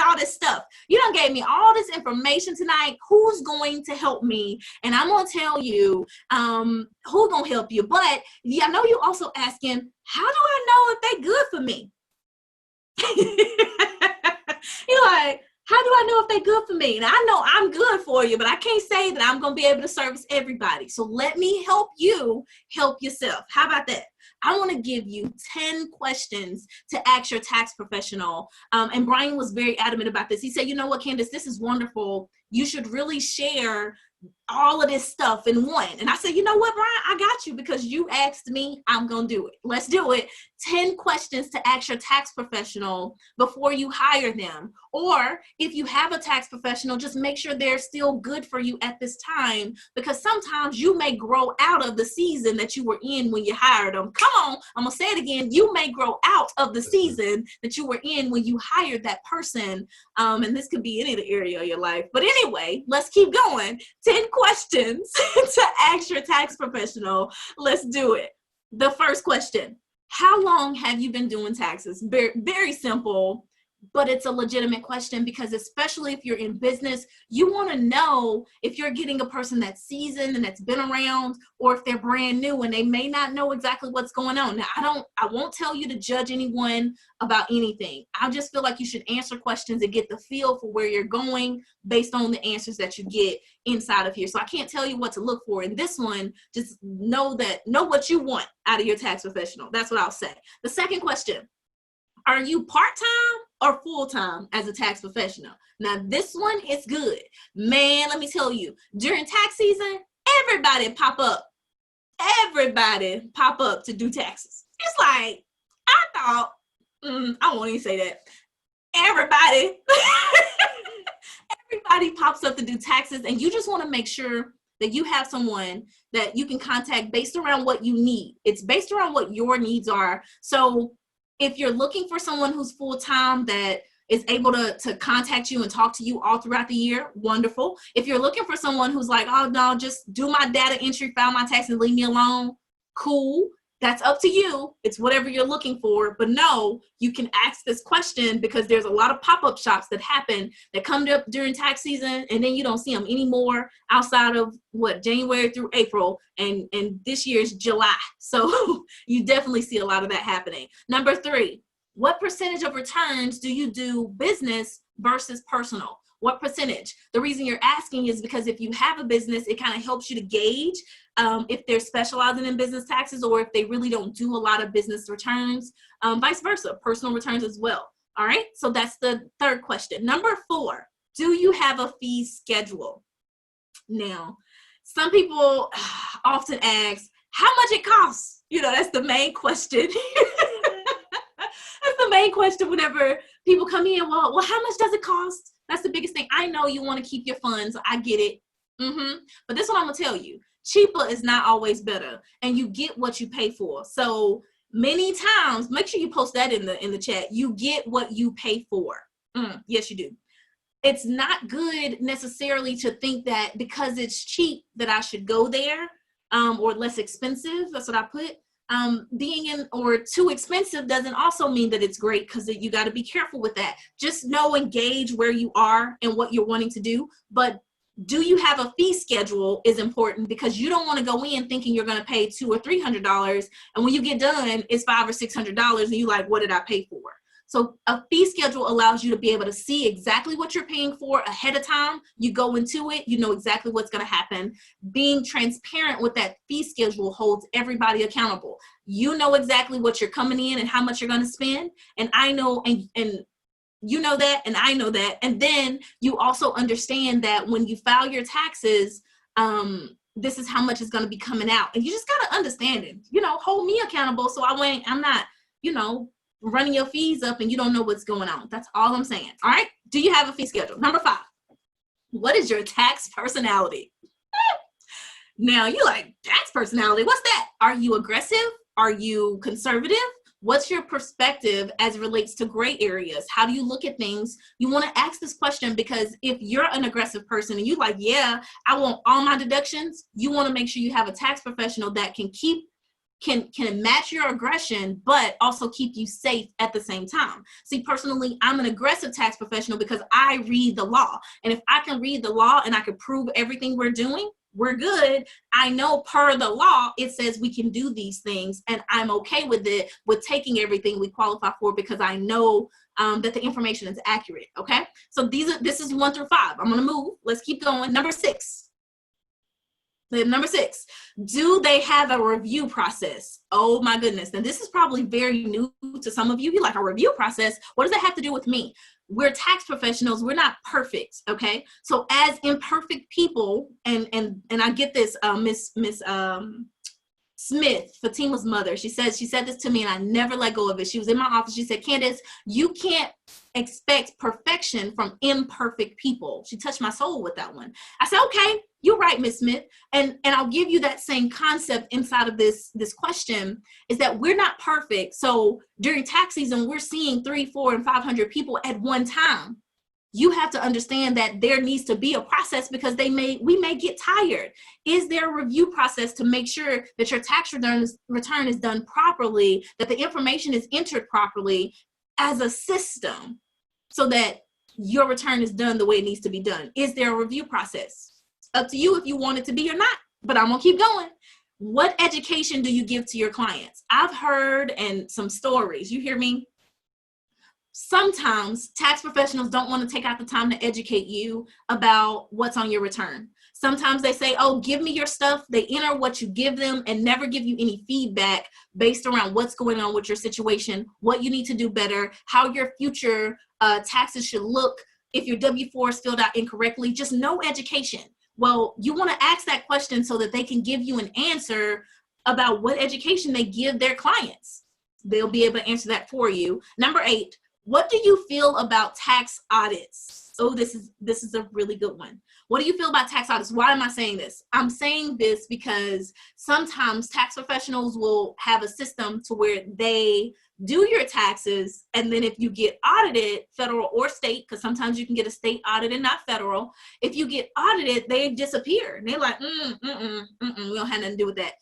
all this stuff. You done gave me all this information tonight. Who's going to help me? And I'm going to tell you who going to help you. But I know you also asking, how do I know if they good for me? You're like, how do I know if they're good for me? And I know I'm good for you, but I can't say that I'm going to be able to service everybody. So let me help you help yourself. How about that? I want to give you 10 questions to ask your tax professional. And Brian was very adamant about this. He said, you know what, Candace, this is wonderful. You should really share all of this stuff in one. And I said, you know what, Brian, I got you because you asked me, I'm going to do it. Let's do it. 10 questions to ask your tax professional before you hire them. Or if you have a tax professional, just make sure they're still good for you at this time, because sometimes you may grow out of the season that you were in when you hired them. Come on, I'm going to say it again. You may grow out of the season that you were in when you hired that person. And this could be any of the area of your life. But anyway, let's keep going. 10 questions to ask your tax professional. Let's do it. The first question, how long have you been doing taxes? Very, very simple, but it's a legitimate question because especially if you're in business, you want to know if you're getting a person that's seasoned and that's been around, or if they're brand new and they may not know exactly what's going on. Now, I won't tell you to judge anyone about anything. I just feel like you should answer questions and get the feel for where you're going based on the answers that you get inside of here. So I can't tell you what to look for in this one. Just know what you want out of your tax professional. That's what I'll say. The second question, are you part-time or full-time as a tax professional? Now, this one is good. Man, let me tell you, during tax season, everybody pop up to do taxes. It's like, I thought, I won't even say that. Everybody pops up to do taxes, and you just want to make sure that you have someone that you can contact based around what you need. It's based around what your needs are. So if you're looking for someone who's full-time that is able to contact you and talk to you all throughout the year, wonderful. If you're looking for someone who's like, oh no, just do my data entry, file my tax and leave me alone, cool. That's up to you. It's whatever you're looking for. But no, you can ask this question because there's a lot of pop-up shops that happen that come up during tax season, and then you don't see them anymore outside of January through April, and this year's July. So you definitely see a lot of that happening. Number 3, what percentage of returns do you do business versus personal? What percentage? The reason you're asking is because if you have a business, it kind of helps you to gauge if they're specializing in business taxes or if they really don't do a lot of business returns, vice versa, personal returns as well. All right, so that's the third question. Number 4, do you have a fee schedule? Now, some people often ask, how much it costs? You know, that's the main question. That's the main question whenever people come in. Well, how much does it cost? That's the biggest thing. I know you want to keep your funds. I get it. But this is what I'm going to tell you. Cheaper is not always better, and you get what you pay for. So many times, make sure you post that in the chat. You get what you pay for. Yes, you do. It's not good necessarily to think that because it's cheap that I should go there, or less expensive. That's what I put. Being in or too expensive doesn't also mean that it's great, because you got to be careful with that. Just know and gauge where you are and what you're wanting to do. But do you have a fee schedule is important, because you don't want to go in thinking you're going to pay $200 or $300, and when you get done, it's $500 or $600, and you're like, what did I pay for? So a fee schedule allows you to be able to see exactly what you're paying for ahead of time. You go into it, you know exactly what's going to happen. Being transparent with that fee schedule holds everybody accountable. You know exactly what you're coming in and how much you're going to spend, and I know, and you know that, and I know that. And then you also understand that when you file your taxes, this is how much is going to be coming out. And you just got to understand it, hold me accountable. So I'm not, running your fees up and you don't know what's going on. That's all I'm saying. All right. Do you have a fee schedule? Number 5, what is your tax personality? Now you're like, tax personality, what's that? Are you aggressive? Are you conservative? What's your perspective as it relates to gray areas? How do you look at things? You want to ask this question because if you're an aggressive person and you're like, yeah, I want all my deductions, you want to make sure you have a tax professional that can keep can match your aggression, but also keep you safe at the same time. See, personally, I'm an aggressive tax professional because I read the law. And if I can read the law and I can prove everything we're doing, we're good. I know per the law, it says we can do these things, and I'm okay with it, with taking everything we qualify for, because I know that the information is accurate. Okay. So this is 1 through 5. I'm going to move. Let's keep going. Number 6. Number 6, do they have a review process? Oh my goodness. And this is probably very new to some of you. You're like, a review process? What does that have to do with me? We're tax professionals. We're not perfect. Okay. So as imperfect people, and I get this, Miss Smith, Fatima's mother, she said this to me, and I never let go of it. She was in my office. She said, Candace, you can't expect perfection from imperfect people. She touched my soul with that one. I said, okay, you're right, Miss Smith. And I'll give you that same concept inside of this question, is that we're not perfect. So during tax season, we're seeing 300, 400, and 500 people at one time. You have to understand that there needs to be a process, because we may get tired. Is there a review process to make sure that your tax return is done properly, that the information is entered properly as a system, so that your return is done the way it needs to be done? Is there a review process? Up to you if you want it to be or not, but I'm gonna keep going. What education do you give to your clients? I've heard and some stories, you hear me? Sometimes tax professionals don't want to take out the time to educate you about what's on your return. Sometimes they say, oh, give me your stuff. They enter what you give them and never give you any feedback based around what's going on with your situation, what you need to do better, how your future taxes should look if your W-4 is filled out incorrectly. Just no education. Well, you want to ask that question so that they can give you an answer about what education they give their clients. They'll be able to answer that for you. Number 8. What do you feel about tax audits? Oh, this is a really good one. What do you feel about tax audits? Why am I saying this? I'm saying this because sometimes tax professionals will have a system to where they do your taxes, and then if you get audited, federal or state, because sometimes you can get a state audit and not federal. If you get audited, they disappear. And they're like, we don't have nothing to do with that.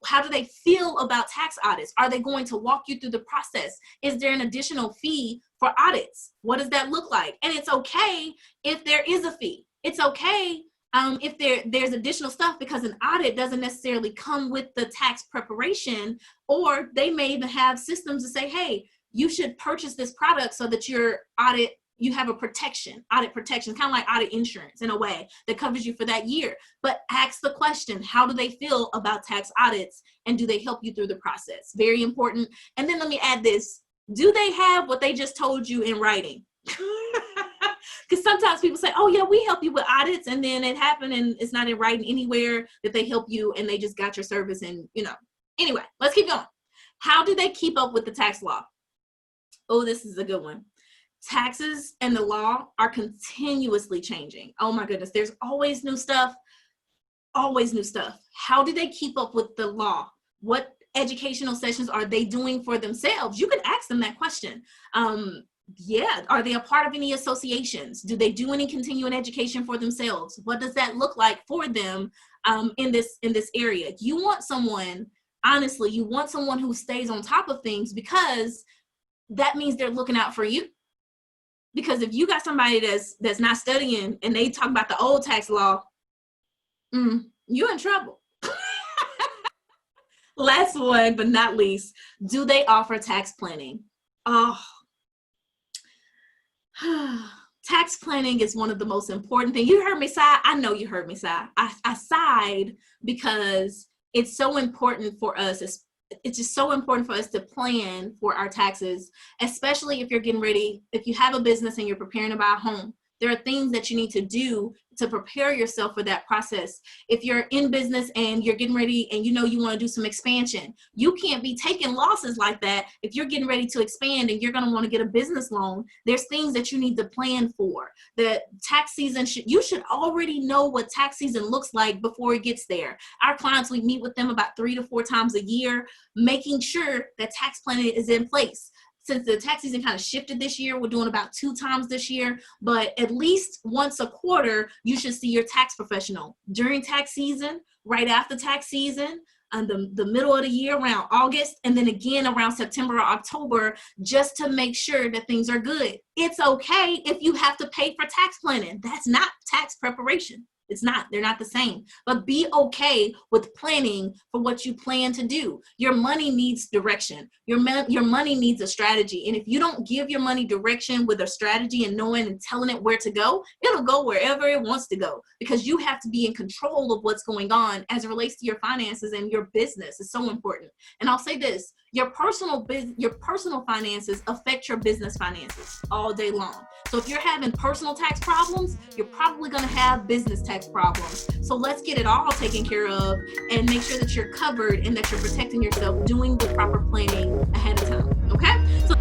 How do they feel about tax audits? Are they going to walk you through the process? Is there an additional fee for audits? What does that look like? And it's okay if there is a fee. It's okay if there's additional stuff, because an audit doesn't necessarily come with the tax preparation, or they may even have systems to say, hey, you should purchase this product so that your audit, you have a protection, audit protection, kind of like audit insurance in a way that covers you for that year. But ask the question, how do they feel about tax audits, and do they help you through the process? Very important. And then let me add this. Do they have what they just told you in writing? Because sometimes people say, oh yeah, we help you with audits, and then it happened and it's not in writing anywhere that they help you, and they just got your service. And anyway, let's keep going. How do they keep up with the tax law? Oh, this is a good one. Taxes and the law are continuously changing. Oh my goodness, there's always new stuff, always new stuff. How do they keep up with the law? What educational sessions are they doing for themselves? You can ask them that question. Yeah, are they a part of any associations? Do they do any continuing education for themselves? What does that look like for them in this area? You want someone, honestly, you want someone who stays on top of things, because that means they're looking out for you. Because if you got somebody that's not studying and they talk about the old tax law, you're in trouble. Last one, but not least, do they offer tax planning? Oh, tax planning is one of the most important things. You heard me sigh. I know you heard me sigh. I sighed because it's so important for us. It's just so important for us to plan for our taxes, especially if you're getting ready, if you have a business and you're preparing to buy a home. There are things that you need to do to prepare yourself for that process. If you're in business and you're getting ready and you want to do some expansion, you can't be taking losses like that. If you're getting ready to expand and you're going to want to get a business loan, there's things that you need to plan for. The tax season, you should already know what tax season looks like before it gets there. Our clients, we meet with them about 3 to 4 times a year, making sure that tax planning is in place. since the tax season kind of shifted this year, we're doing about 2 times this year, but at least once a quarter, you should see your tax professional during tax season, right after tax season, and the middle of the year around August, and then again around September or October, just to make sure that things are good. It's okay if you have to pay for tax planning. That's not tax preparation. It's not. They're not the same. But be okay with planning for what you plan to do. Your money needs direction. Your money needs a strategy. And if you don't give your money direction with a strategy and knowing and telling it where to go, it'll go wherever it wants to go, because you have to be in control of what's going on as it relates to your finances and your business. It's so important. And I'll say this, your personal finances affect your business finances all day long. So if you're having personal tax problems, you're probably going to have business tax problems. So let's get it all taken care of and make sure that you're covered and that you're protecting yourself, doing the proper planning ahead of time. Okay? So